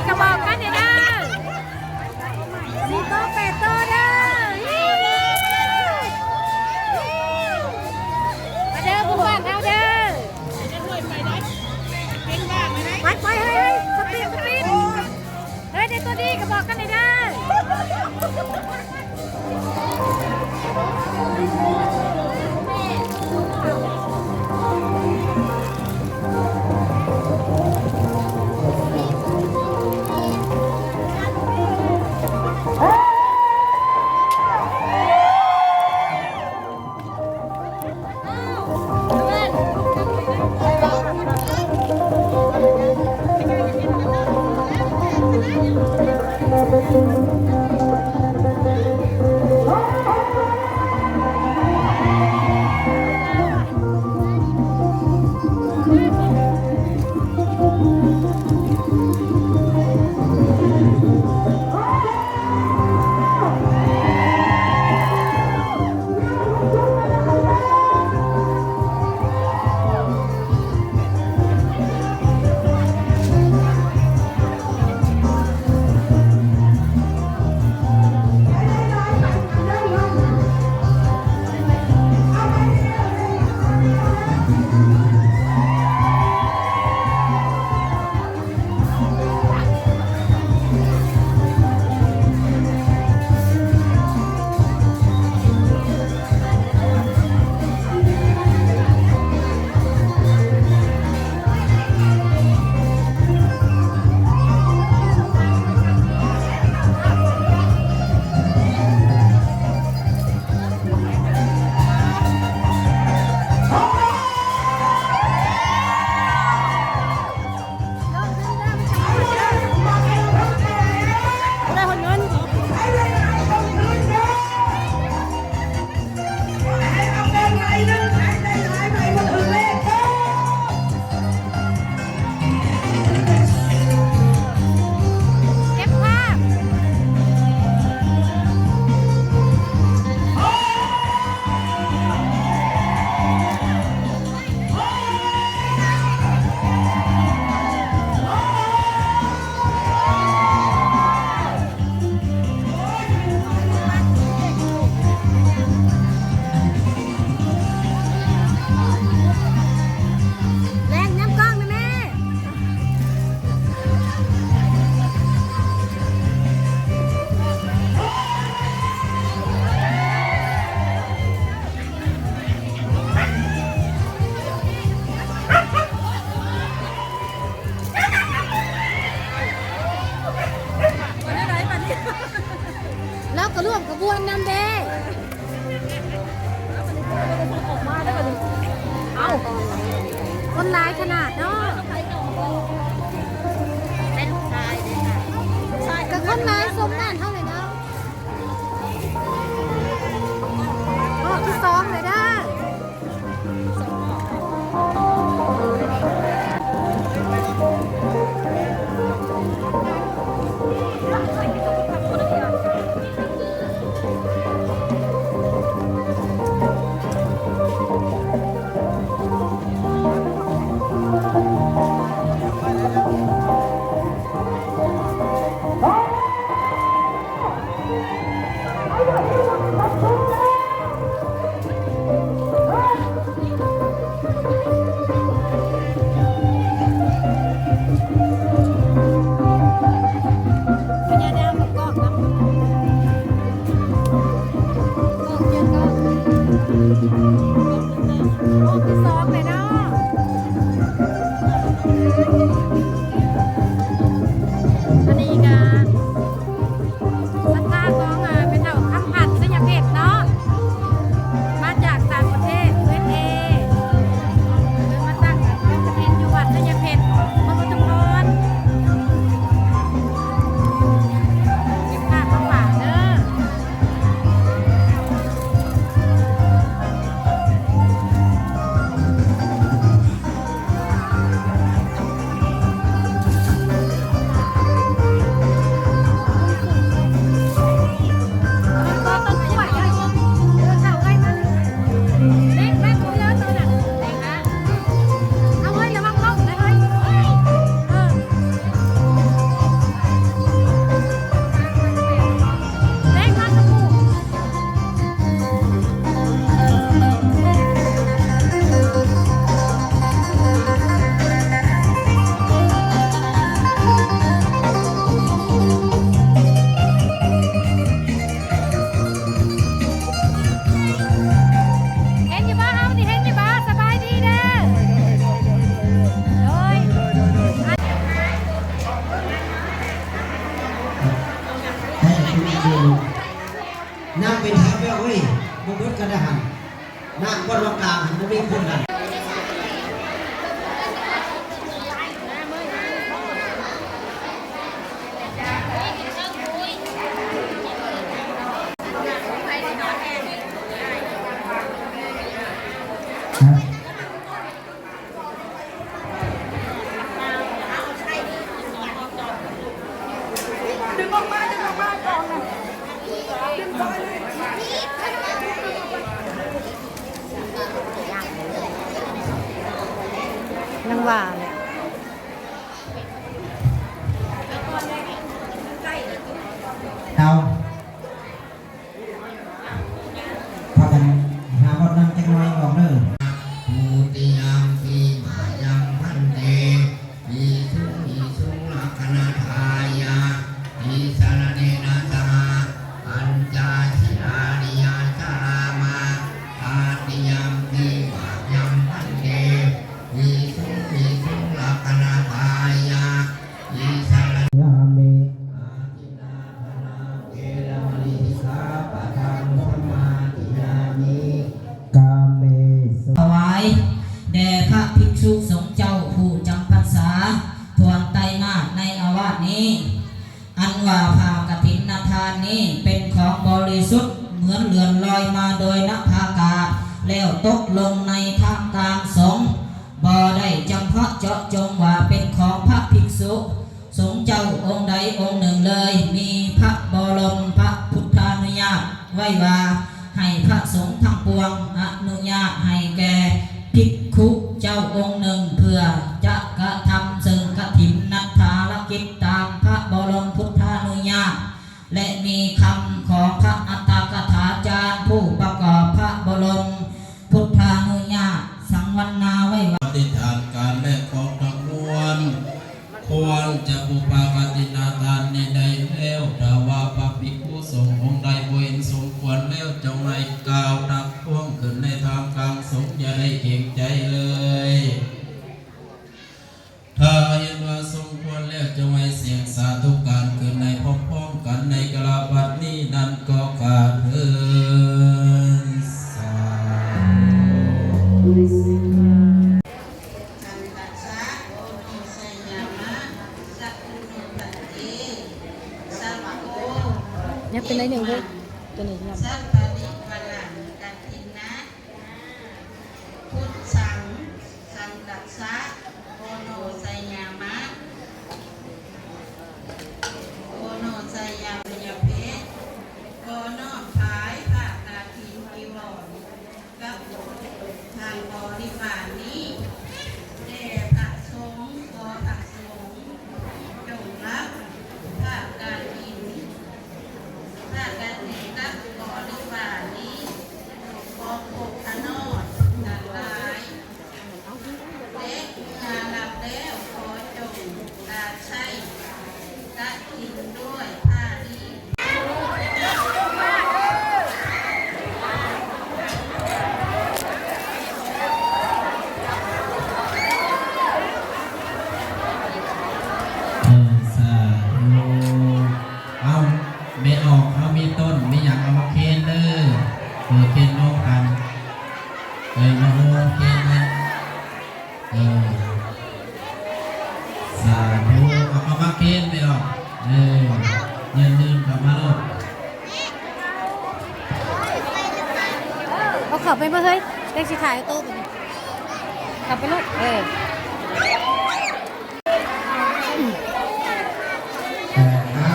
กระบอกกันเด้อ4 โต๊ะ 8 โต๊ะเด้อมาเด้อพวกบ้านเอาเด้อไปเฮ้ยสปีดเฮ้ยได้ตัวดีกระบอกกันเด้แล้วก็ร่วมขบวนนำเด้เอาคนร้ายขนาดเนาะก็คนร้ายสมนั่นเท่าไหร่เนาะรอบที่2เลยได้ คนมากลางมันไม่คุ้นกันนังว่าเลยเราพากันหาคนนั่งจังน้อยบอกเด้อภูติยามปีมายังพันเตมีสุลักขณาทายามีสารเนนะตาปัญจศิลานิยาจารามาอาติยามปีมายังพันเตมีสุลักขณาทายามีสารยาเมอาทินาธนาเกลมลิสาปะทังสมาธิยามิกาเมสุถวายแด่พระภิกษุสงฆ์เจ้าผู้จำพรรษาทวนไตรมาสในอาวาสนี้อันว่าผ้ากฐินทานนี้เป็นของบริสุทธิ์เหมือนเลื่อนลอยมาโดยนภาอากาศแล้วตกลงในท่ามกลางสงฆ์บ่ได้จำเพาะเจาะจงว่าเป็นของพระภิกษุสงฆ์เจ้าองค์ใดองค์หนึ่งเลยมีพระบรมพระพุทธานุญาตไว้ว่าให้พระสงฆ์ทั้งปวงอนุญาตให้แก่ภิกขุเจ้าองค์หนึ่งเพื่อจะกระทำซึ่งกฐินทานกิจตามพระบรมพุทธานุญาตและมีคำของพระอัตถกถาจารย์ผู้ประกอบพระบรมพุทธานุญาตสังวรณาไว้ว่าปฏิฐานการและของทั้งมวลควรจะอุปปฏินาทานในใดแล้วถ้าว่าพระภิกขุสงฆ์องค์ใดบ่เห็นสมควรแล้วจงให้กล่าวตักท้วงขึ้นในทางกลางสงฆ์อย่าได้เกรงใจเลยถ้าเห็นว่าสมควรแล้วจงให้เสียงสาธุการขึ้นในพร้อมๆกันในกลาบัดนี้นั่นก็การเถิดสาธุเนี่ยเป็นอะไรหนึ่งด้วยตัวนี้เนี่ยสัพพะนิวรังกัตถินะพุทธังสังกัสสะโอโนไสยามะโอโนไสยามยเพชโอโนภายภาคาทินกิวรกับทางบริวารนี้แด่พระสงฆ์ขอพระสงฆ์จงรับภาคาทินถ้ากันเองกับบริวารนี้ขอปกขนอดทั้งหลายเล็กงานรับแล้วขอจงตาใช้กะทินด้วยผ้านี้สาธุเอาไม่ออกเอามีต้นมีอย่างเอามาเคนเด้อเคนโลกันมาโอเคนเลยสาธุเอามาเคนไปออกยืนกลับมาโลก เอาขับไปมาเฮ้ยเด็กสิถ่ายโต๊ะไปดิขับไปลูกเอา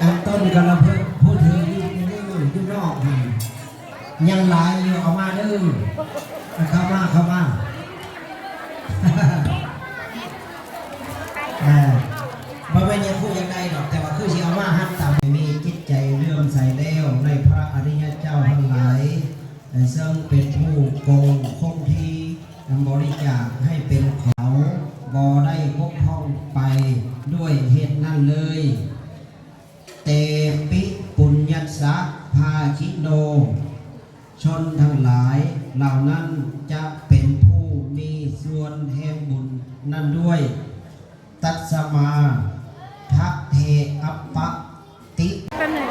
อันต้นกันเราเพิ่งพูดถึงอยู่นอกยังหลายอยู่เอามาเด้อเข้ามาบ่เป็นยังพูดยังไงดอกแต่ว่าคือสิเอามาฮัตตามมีจิตใจเลื่อมใสแล้วในพระอริยเจ้าทั้งหลายซึ่งเป็นผู้โกงคงที่บริจาคให้เป็นเขาบ่ได้บกพร่องไปด้วยเหตุนั้นเลยเตปิปุญญัสสะภาคิโนชนทั้งหลายเหล่านั้นจะเป็นผู้มีส่วนแห่งบุญนั้นด้วยตัสมาทะเทอัปปติ แป๊บหนึง